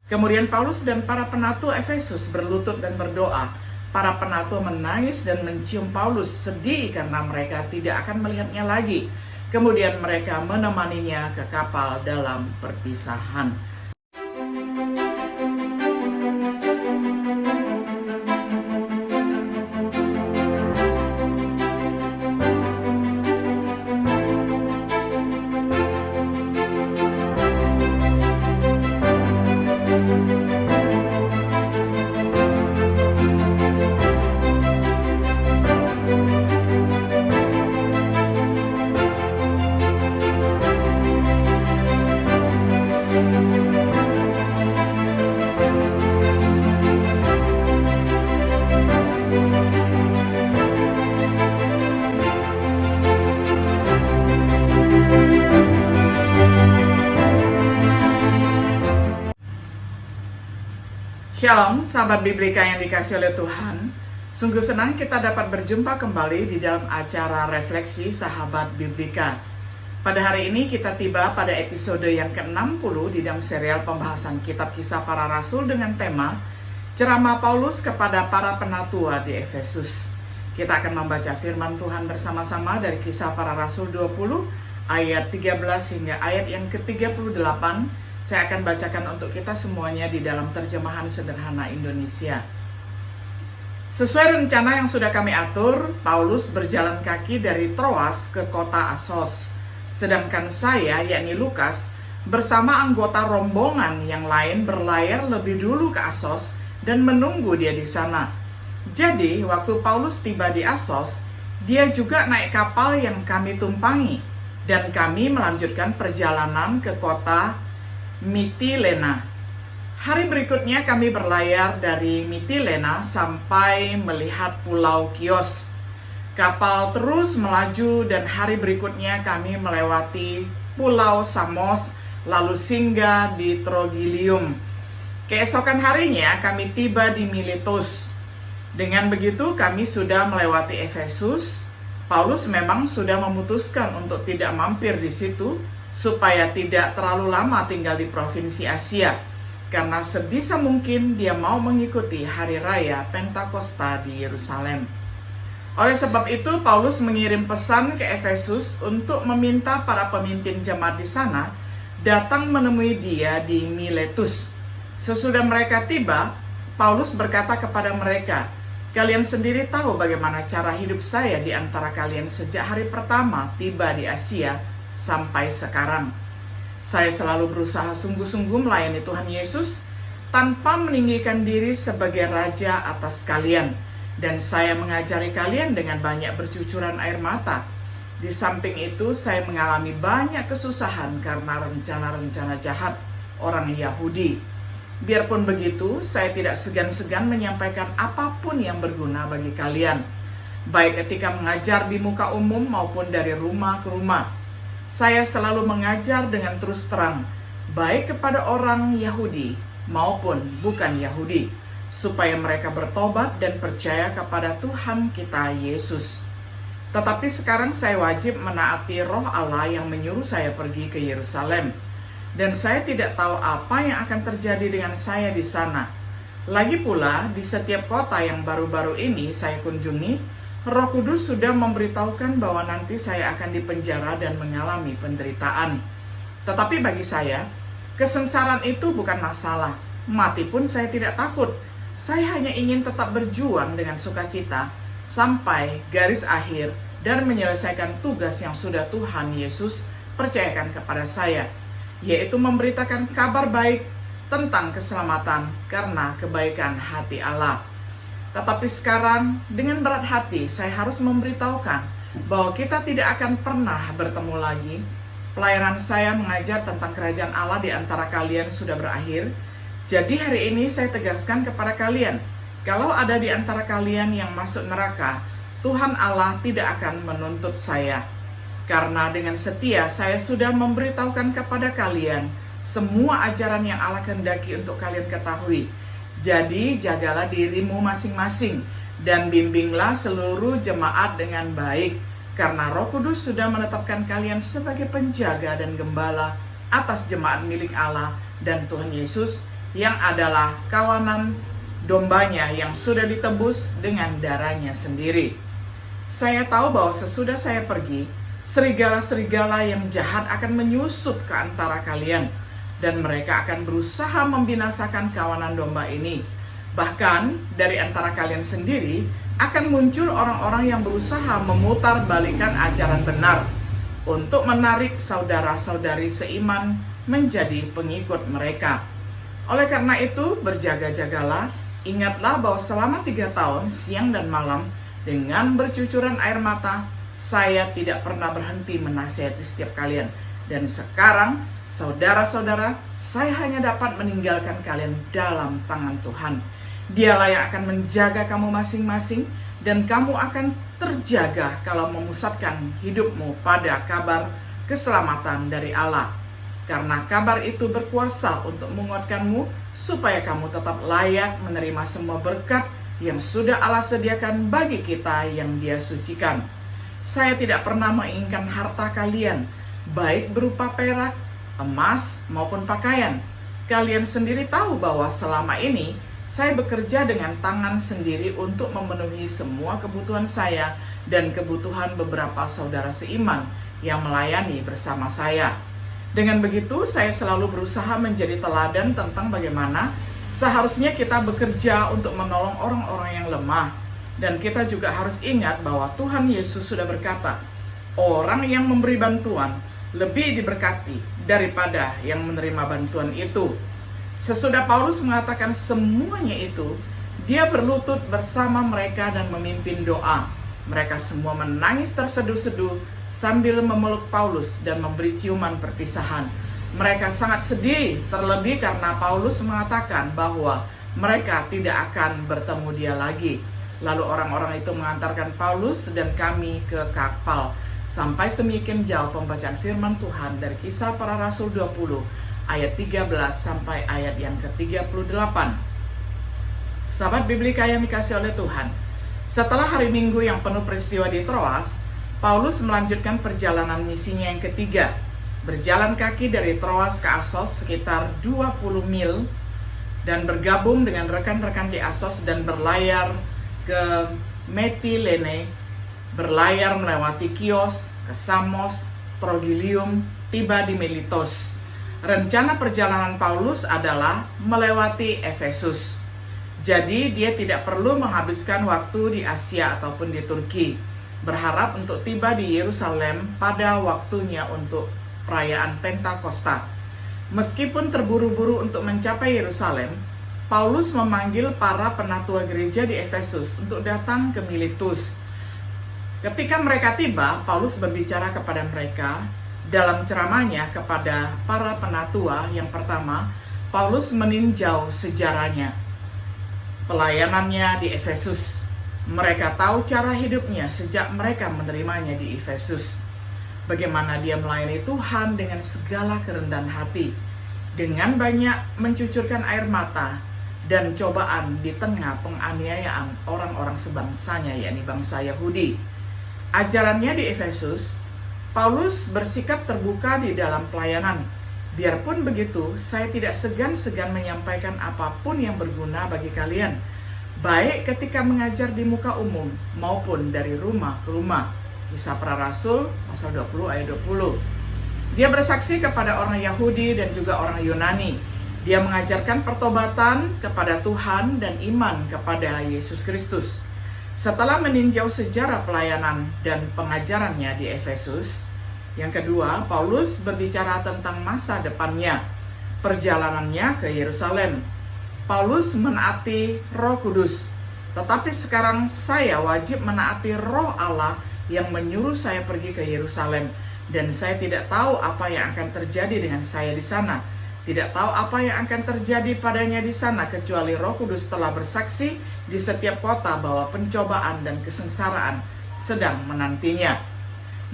Kemudian Paulus dan para penatu Efesus berlutut dan berdoa. Para penatu menangis dan mencium Paulus, sedih karena mereka tidak akan melihatnya lagi. Kemudian mereka menemaninya ke kapal dalam perpisahan. Shalom, sahabat Biblika yang dikasih oleh Tuhan. Sungguh senang kita dapat berjumpa kembali di dalam acara refleksi sahabat Biblika. Pada hari ini kita tiba pada episode yang ke-60 di dalam serial pembahasan kitab Kisah Para Rasul dengan tema Ceramah Paulus kepada para penatua di Efesus. Kita akan membaca firman Tuhan bersama-sama dari Kisah Para Rasul 20 ayat 13 hingga ayat yang ke-38. Saya akan bacakan untuk kita semuanya di dalam terjemahan sederhana Indonesia. Sesuai rencana yang sudah kami atur, Paulus berjalan kaki dari Troas ke kota Assos. Sedangkan saya, yakni Lukas, bersama anggota rombongan yang lain berlayar lebih dulu ke Assos dan menunggu dia di sana. Jadi, waktu Paulus tiba di Assos, dia juga naik kapal yang kami tumpangi, dan kami melanjutkan perjalanan ke kota Mitilena. Hari berikutnya kami berlayar dari Mitilena sampai melihat pulau Kios. Kapal terus melaju dan hari berikutnya kami melewati pulau Samos lalu singgah di Trogilium. Keesokan harinya kami tiba di Miletus. Dengan begitu kami sudah melewati Efesus. Paulus memang sudah memutuskan untuk tidak mampir di situ supaya tidak terlalu lama tinggal di provinsi Asia, karena sebisa mungkin dia mau mengikuti hari raya Pentakosta di Yerusalem. Oleh sebab itu, Paulus mengirim pesan ke Efesus untuk meminta para pemimpin jemaat di sana datang menemui dia di Miletus. Sesudah mereka tiba, Paulus berkata kepada mereka, "Kalian sendiri tahu bagaimana cara hidup saya di antara kalian sejak hari pertama tiba di Asia sampai sekarang. Saya selalu berusaha sungguh-sungguh melayani Tuhan Yesus tanpa meninggikan diri sebagai raja atas kalian. Dan saya mengajari kalian dengan banyak bercucuran air mata. Di samping itu, saya mengalami banyak kesusahan karena rencana-rencana jahat orang Yahudi. Biarpun begitu, saya tidak segan-segan menyampaikan apapun yang berguna bagi kalian, baik ketika mengajar di muka umum maupun dari rumah ke rumah. Saya selalu mengajar dengan terus terang, baik kepada orang Yahudi maupun bukan Yahudi, supaya mereka bertobat dan percaya kepada Tuhan kita Yesus. Tetapi sekarang saya wajib menaati Roh Allah yang menyuruh saya pergi ke Yerusalem, dan saya tidak tahu apa yang akan terjadi dengan saya di sana. Lagi pula, di setiap kota yang baru-baru ini saya kunjungi, Roh Kudus sudah memberitahukan bahwa nanti saya akan dipenjara dan mengalami penderitaan. Tetapi bagi saya, kesengsaraan itu bukan masalah. Mati pun saya tidak takut. Saya hanya ingin tetap berjuang dengan sukacita sampai garis akhir dan menyelesaikan tugas yang sudah Tuhan Yesus percayakan kepada saya, yaitu memberitakan kabar baik tentang keselamatan karena kebaikan hati Allah. Tetapi sekarang dengan berat hati saya harus memberitahukan bahwa kita tidak akan pernah bertemu lagi. Pelayanan saya mengajar tentang kerajaan Allah di antara kalian sudah berakhir. Jadi hari ini saya tegaskan kepada kalian, kalau ada di antara kalian yang masuk neraka, Tuhan Allah tidak akan menuntut saya. Karena dengan setia saya sudah memberitahukan kepada kalian semua ajaran yang Allah kehendaki untuk kalian ketahui. Jadi jagalah dirimu masing-masing dan bimbinglah seluruh jemaat dengan baik, karena Roh Kudus sudah menetapkan kalian sebagai penjaga dan gembala atas jemaat milik Allah dan Tuhan Yesus yang adalah kawanan dombanya yang sudah ditebus dengan darahnya sendiri. Saya tahu bahwa sesudah saya pergi, serigala-serigala yang jahat akan menyusup ke antara kalian, dan mereka akan berusaha membinasakan kawanan domba ini. Bahkan dari antara kalian sendiri akan muncul orang-orang yang berusaha memutarbalikkan ajaran benar untuk menarik saudara-saudari seiman menjadi pengikut mereka. Oleh karena itu, berjaga-jagalah, ingatlah bahwa selama 3 tahun, siang dan malam, dengan bercucuran air mata, saya tidak pernah berhenti menasihati setiap kalian. Dan sekarang, saudara-saudara, saya hanya dapat meninggalkan kalian dalam tangan Tuhan. Dialah yang akan menjaga kamu masing-masing, dan kamu akan terjaga kalau memusatkan hidupmu pada kabar keselamatan dari Allah. Karena kabar itu berkuasa untuk menguatkanmu, supaya kamu tetap layak menerima semua berkat yang sudah Allah sediakan bagi kita yang Dia sucikan. Saya tidak pernah menginginkan harta kalian, baik berupa perak, emas, maupun pakaian. Kalian sendiri tahu bahwa selama ini saya bekerja dengan tangan sendiri untuk memenuhi semua kebutuhan saya dan kebutuhan beberapa saudara seiman yang melayani bersama saya. Dengan begitu, saya selalu berusaha menjadi teladan tentang bagaimana seharusnya kita bekerja untuk menolong orang-orang yang lemah. Dan kita juga harus ingat bahwa Tuhan Yesus sudah berkata, orang yang memberi bantuan lebih diberkati daripada yang menerima bantuan itu. Sesudah Paulus mengatakan semuanya itu, dia berlutut bersama mereka dan memimpin doa. Mereka semua menangis terseduh-seduh sambil memeluk Paulus dan memberi ciuman perpisahan. Mereka sangat sedih, terlebih karena Paulus mengatakan bahwa mereka tidak akan bertemu dia lagi. Lalu orang-orang itu mengantarkan Paulus dan kami ke kapal. Sampai semikian jauh pembacaan firman Tuhan dari Kisah Para Rasul 20 ayat 13 sampai ayat yang ke-38. Sahabat Biblika yang dikasih oleh Tuhan, setelah hari Minggu yang penuh peristiwa di Troas, Paulus melanjutkan perjalanan misinya yang ketiga, berjalan kaki dari Troas ke Assos sekitar 20 mil dan bergabung dengan rekan-rekan di Assos dan berlayar ke Metilene, berlayar melewati Kios, ke Samos, Trogilium, tiba di Miletus. Rencana perjalanan Paulus adalah melewati Efesus. Jadi dia tidak perlu menghabiskan waktu di Asia ataupun di Turki, berharap untuk tiba di Yerusalem pada waktunya untuk perayaan Pentakosta. Meskipun terburu-buru untuk mencapai Yerusalem, Paulus memanggil para penatua gereja di Efesus untuk datang ke Miletus. Ketika mereka tiba, Paulus berbicara kepada mereka dalam ceramahnya kepada para penatua. Yang pertama, Paulus meninjau sejarahnya, pelayanannya di Efesus. Mereka tahu cara hidupnya sejak mereka menerimanya di Efesus. Bagaimana dia melayani Tuhan dengan segala kerendahan hati, dengan banyak mencucurkan air mata dan cobaan di tengah penganiayaan orang-orang sebangsanya, yakni bangsa Yahudi. Ajarannya di Efesus, Paulus bersikap terbuka di dalam pelayanan. Biarpun begitu, saya tidak segan-segan menyampaikan apapun yang berguna bagi kalian, baik ketika mengajar di muka umum maupun dari rumah ke rumah. Kisah Para Rasul pasal 20 ayat 20. Dia bersaksi kepada orang Yahudi dan juga orang Yunani. Dia mengajarkan pertobatan kepada Tuhan dan iman kepada Yesus Kristus. Setelah meninjau sejarah pelayanan dan pengajarannya di Efesus, yang kedua, Paulus berbicara tentang masa depannya, perjalanannya ke Yerusalem. Paulus menaati Roh Kudus, tetapi sekarang saya wajib menaati Roh Allah yang menyuruh saya pergi ke Yerusalem, dan saya tidak tahu apa yang akan terjadi dengan saya di sana. Tidak tahu apa yang akan terjadi padanya di sana, kecuali Roh Kudus telah bersaksi di setiap kota bahwa pencobaan dan kesengsaraan sedang menantinya.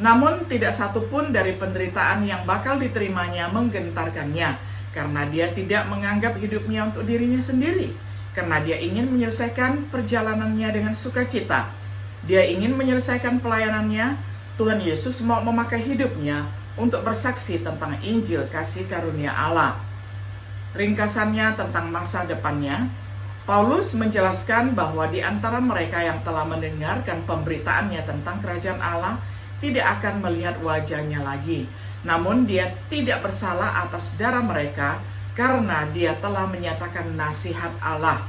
Namun tidak satupun dari penderitaan yang bakal diterimanya menggentarkannya, karena dia tidak menganggap hidupnya untuk dirinya sendiri, karena dia ingin menyelesaikan perjalanannya dengan sukacita. Dia ingin menyelesaikan pelayanannya. Tuhan Yesus mau memakai hidupnya untuk bersaksi tentang Injil kasih karunia Allah. Ringkasannya tentang masa depannya, Paulus menjelaskan bahwa di antara mereka yang telah mendengarkan pemberitaannya tentang kerajaan Allah tidak akan melihat wajahnya lagi. Namun dia tidak bersalah atas darah mereka karena dia telah menyatakan nasihat Allah.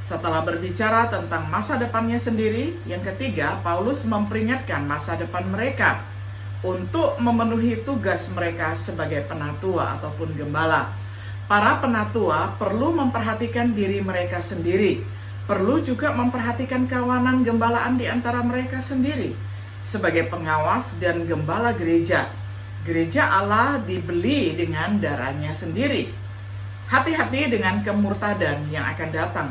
Setelah berbicara tentang masa depannya sendiri, yang ketiga, Paulus memperingatkan masa depan mereka untuk memenuhi tugas mereka sebagai penatua ataupun gembala. Para penatua perlu memperhatikan diri mereka sendiri, perlu juga memperhatikan kawanan gembalaan di antara mereka sendiri. Sebagai pengawas dan gembala gereja, gereja Allah dibeli dengan darahnya sendiri. Hati-hati dengan kemurtadan yang akan datang.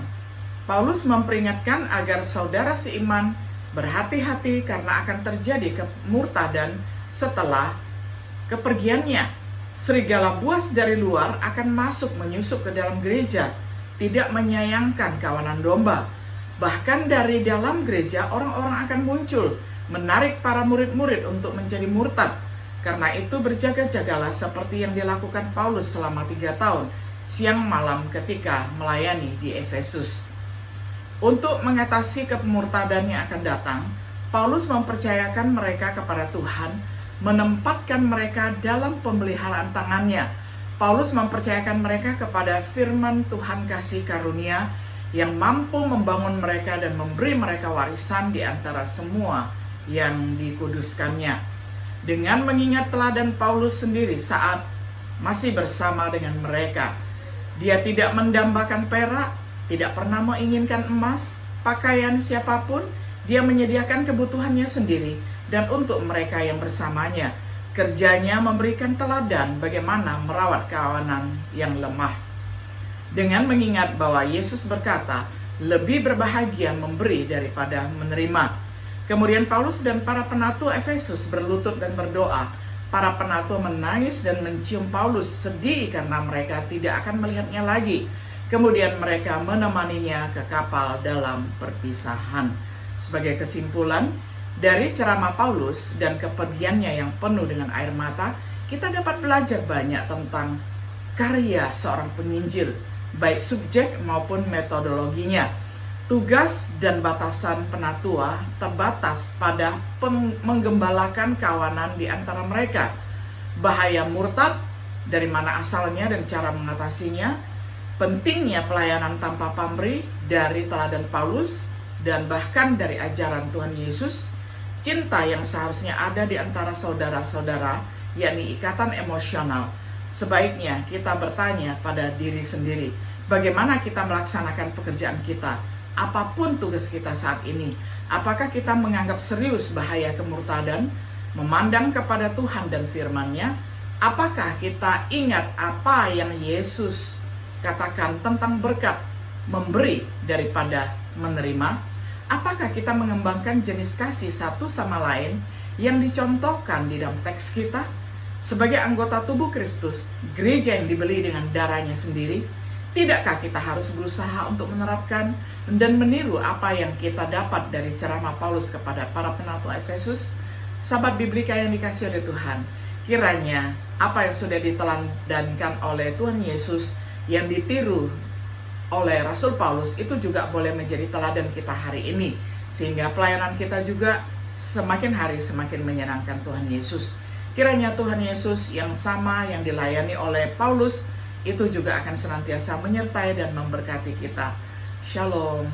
Paulus memperingatkan agar saudara seiman berhati-hati karena akan terjadi kemurtadan setelah kepergiannya. Serigala buas dari luar akan masuk menyusup ke dalam gereja, tidak menyayangkan kawanan domba. Bahkan dari dalam gereja orang-orang akan muncul, menarik para murid-murid untuk menjadi murtad. Karena itu berjaga-jagalah seperti yang dilakukan Paulus selama 3 tahun, siang malam ketika melayani di Efesus. Untuk mengatasi kemurtadan yang akan datang, Paulus mempercayakan mereka kepada Tuhan, menempatkan mereka dalam pemeliharaan tangannya. Paulus mempercayakan mereka kepada firman Tuhan kasih karunia yang mampu membangun mereka dan memberi mereka warisan di antara semua yang dikuduskannya. Dengan mengingat teladan Paulus sendiri saat masih bersama dengan mereka, dia tidak mendambakan perak, tidak pernah menginginkan emas, pakaian siapapun. Dia menyediakan kebutuhannya sendiri dan untuk mereka yang bersamanya. Kerjanya memberikan teladan bagaimana merawat kawanan yang lemah. Dengan mengingat bahwa Yesus berkata, lebih berbahagia memberi daripada menerima. Kemudian Paulus dan para penatua Efesus berlutut dan berdoa. Para penatua menangis dan mencium Paulus, sedih karena mereka tidak akan melihatnya lagi. Kemudian mereka menemaninya ke kapal dalam perpisahan. Sebagai kesimpulan, dari ceramah Paulus dan kepergiannya yang penuh dengan air mata, kita dapat belajar banyak tentang karya seorang penginjil, baik subjek maupun metodologinya. Tugas dan batasan penatua terbatas pada menggembalakan kawanan di antara mereka. Bahaya murtad, dari mana asalnya dan cara mengatasinya, pentingnya pelayanan tanpa pamrih dari teladan Paulus, dan bahkan dari ajaran Tuhan Yesus, cinta yang seharusnya ada di antara saudara-saudara, yakni ikatan emosional. Sebaiknya kita bertanya pada diri sendiri, bagaimana kita melaksanakan pekerjaan kita, apapun tugas kita saat ini. Apakah kita menganggap serius bahaya kemurtadan, memandang kepada Tuhan dan firman-Nya? Apakah kita ingat apa yang Yesus katakan tentang berkat memberi daripada menerima? Apakah kita mengembangkan jenis kasih satu sama lain yang dicontohkan di dalam teks kita? Sebagai anggota tubuh Kristus, gereja yang dibeli dengan darahnya sendiri, tidakkah kita harus berusaha untuk menerapkan dan meniru apa yang kita dapat dari ceramah Paulus kepada para penatua Efesus? Sahabat Biblika yang dikasihi oleh Tuhan, kiranya apa yang sudah diteladankan oleh Tuhan Yesus yang ditiru oleh Rasul Paulus itu juga boleh menjadi teladan kita hari ini, sehingga pelayanan kita juga semakin hari semakin menyenangkan Tuhan Yesus. Kiranya Tuhan Yesus yang sama yang dilayani oleh Paulus itu juga akan senantiasa menyertai dan memberkati kita. Shalom.